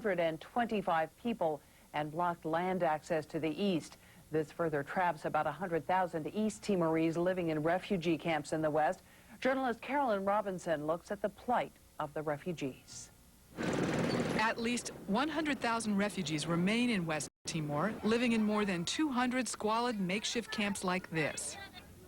125 people and blocked land access to the east. This further traps about 100,000 East Timorese living in refugee camps in the west. Journalist Carolyn Robinson looks at the plight of the refugees. At least 100,000 refugees remain in West Timor, living in more than 200 squalid makeshift camps like this.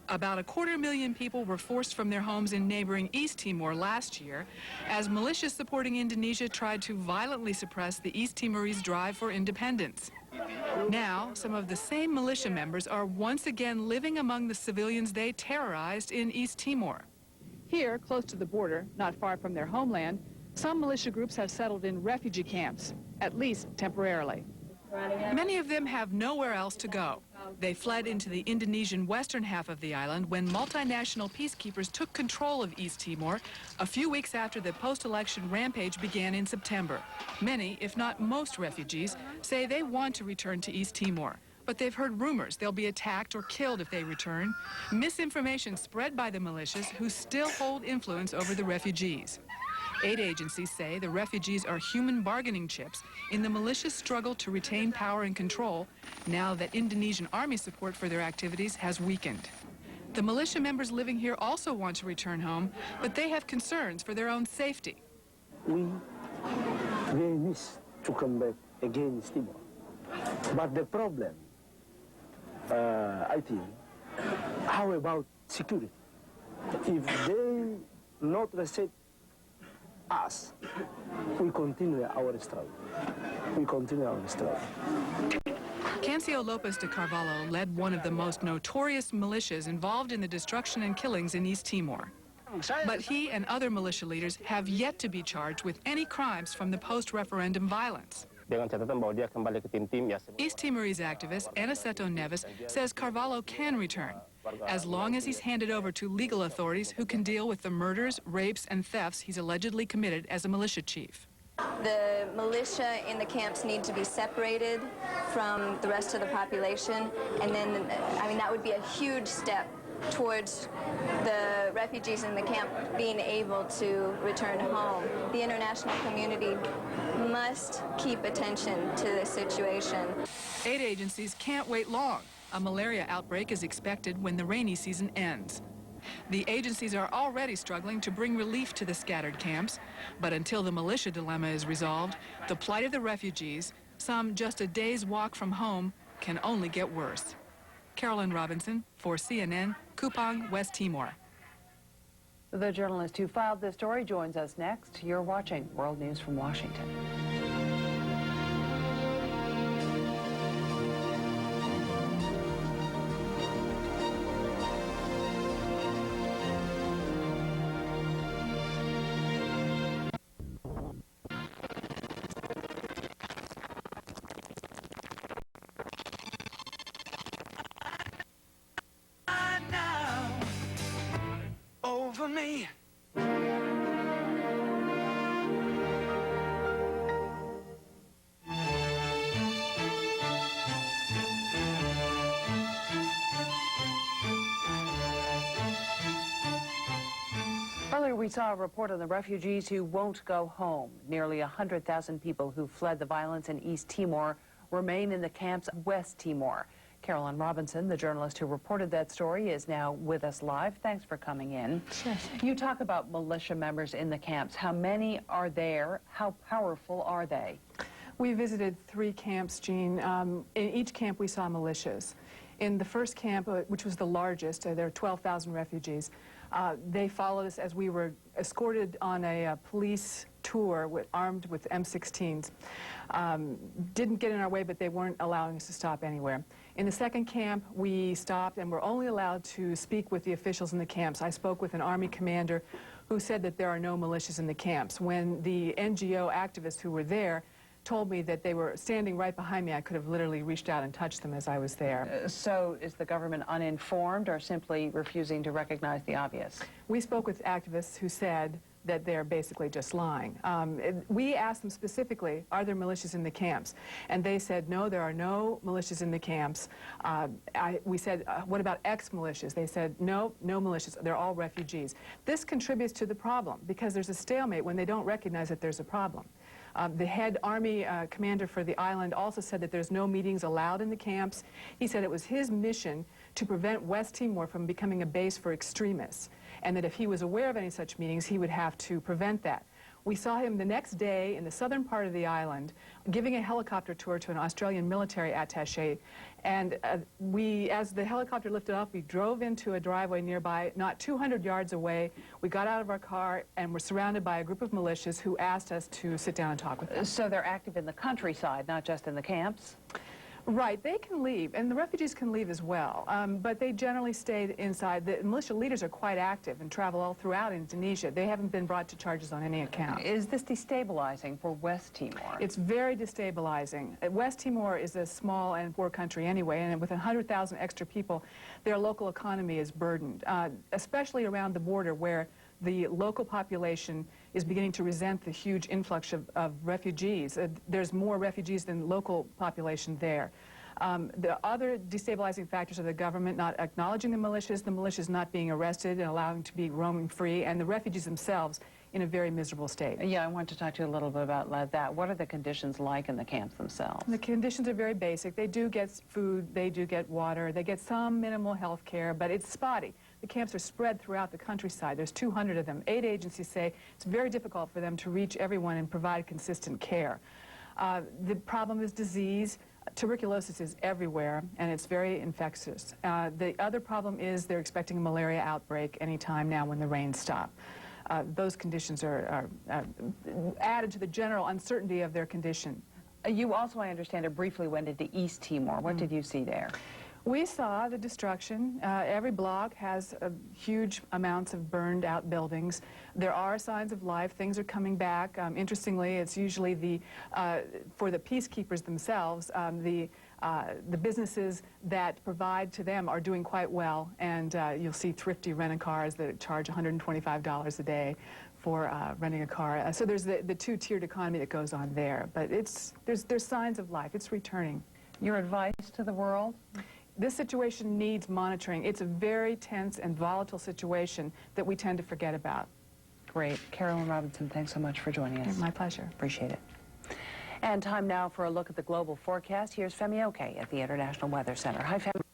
About 250,000 people were forced from their homes in neighboring East Timor last year as militias supporting Indonesia tried to violently suppress the East Timorese drive for independence. Now, some of the same militia members are once again living among the civilians they terrorized in East Timor. Here, close to the border, not far from their homeland, some militia groups have settled in refugee camps, at least temporarily. Many of them have nowhere else to go. They fled into the Indonesian western half of the island when multinational peacekeepers took control of East Timor a few weeks after the post-election rampage began in September. Many, if not most refugees, say they want to return to East Timor, but they've heard rumors they'll be attacked or killed if they return. Misinformation spread by the militias who still hold influence over the refugees. Aid agencies say the refugees are human bargaining chips in the militia's struggle to retain power and control now that Indonesian army support for their activities has weakened. The militia members living here also want to return home, but they have concerns for their own safety. We really wish to come back again to Timor. But the problem, I think, how about security? If they not respect us, we continue our struggle. Cancio Lopez de Carvalho led one of the most notorious militias involved in the destruction and killings in East Timor. But he and other militia leaders have yet to be charged with any crimes from the post-referendum violence. East Timorese activist Aniceto Neves says Carvalho can return, as long as he's handed over to legal authorities who can deal with the murders, rapes, and thefts he's allegedly committed as a militia chief. The militia in the camps need to be separated from the rest of the population, and then, that would be a huge step towards the refugees in the camp being able to return home. The international community must keep attention to this situation. Aid agencies can't wait long. A malaria outbreak is expected when the rainy season ends. The agencies are already struggling to bring relief to the scattered camps, but until the militia dilemma is resolved, the plight of the refugees, some just a day's walk from home, can only get worse. Carolyn Robinson for CNN, Kupang, West Timor. The journalist who filed this story joins us next. You're watching World News from Washington. Over me. Earlier, we saw a report on the refugees who won't go home. Nearly 100,000 people who fled the violence in East Timor remain in the camps of West Timor. Carolyn Robinson, the journalist who reported that story, is now with us live. Thanks for coming in. Sure. You talk about militia members in the camps. How many are there? How powerful are they? We visited 3 camps, Jean. In each camp, we saw militias. In the first camp, which was the largest, there are 12,000 refugees. They followed us as we were escorted on a police tour armed with M16s. Didn't get in our way, but they weren't allowing us to stop anywhere. In the second camp, we stopped and were only allowed to speak with the officials in the camps. I spoke with an Army commander who said that there are no militias in the camps. When the NGO activists who were there told me that they were standing right behind me, I could have literally reached out and touched them as I was there. So is the government uninformed or simply refusing to recognize the obvious? We spoke with activists who said that they're basically just lying. We asked them specifically, are there militias in the camps? And they said, no, there are no militias in the camps. We said, what about ex-militias? They said, no, no militias. They're all refugees. This contributes to the problem because there's a stalemate when they don't recognize that there's a problem. The head army commander for the island also said that there's no meetings allowed in the camps. He said it was his mission to prevent West Timor from becoming a base for extremists, and that if he was aware of any such meetings, he would have to prevent that. We saw him the next day in the southern part of the island giving a helicopter tour to an Australian military attaché. And as the helicopter lifted off, we drove into a driveway nearby, not 200 yards away. We got out of our car and were surrounded by a group of militias who asked us to sit down and talk with them. So they're active in the countryside, not just in the camps? Right, they can leave, and the refugees can leave as well, but they generally stay inside. The militia leaders are quite active and travel all throughout Indonesia. They haven't been brought to charges on any account. Is this destabilizing for West Timor? It's very destabilizing. West Timor is a small and poor country anyway, and with 100,000 extra people, their local economy is burdened, especially around the border where the local population is beginning to resent the huge influx of refugees. There's more refugees than local population there. The other destabilizing factors are the government not acknowledging the militias not being arrested and allowing to be roaming free, and the refugees themselves in a very miserable state. Yeah, I want to talk to you a little bit about that. What are the conditions like in the camps themselves? The conditions are very basic. They do get food, they do get water, they get some minimal health care, but it's spotty. The camps are spread throughout the countryside. There's 200 of them. 8 agencies say it's very difficult for them to reach everyone and provide consistent care. The problem is disease. Tuberculosis is everywhere, and it's very infectious. The other problem is they're expecting a malaria outbreak any time now when the rains stop. Those conditions are added to the general uncertainty of their condition. You also, I understand, briefly went into East Timor. What did you see there? We saw the destruction. Every block has huge amounts of burned out buildings. There are signs of life. Things are coming back. Interestingly, it's usually for the peacekeepers themselves, the businesses that provide to them are doing quite well, and you'll see thrifty rent-a-cars that charge $125 a day for renting a car. So there's the two-tiered economy that goes on there, but there's signs of life. It's returning. Your advice to the world? This situation needs monitoring. It's a very tense and volatile situation that we tend to forget about. Great. Carolyn Robinson, thanks so much for joining us. My pleasure. Appreciate it. And time now for a look at the global forecast. Here's Femi Oke at the International Weather Center. Hi, Femi.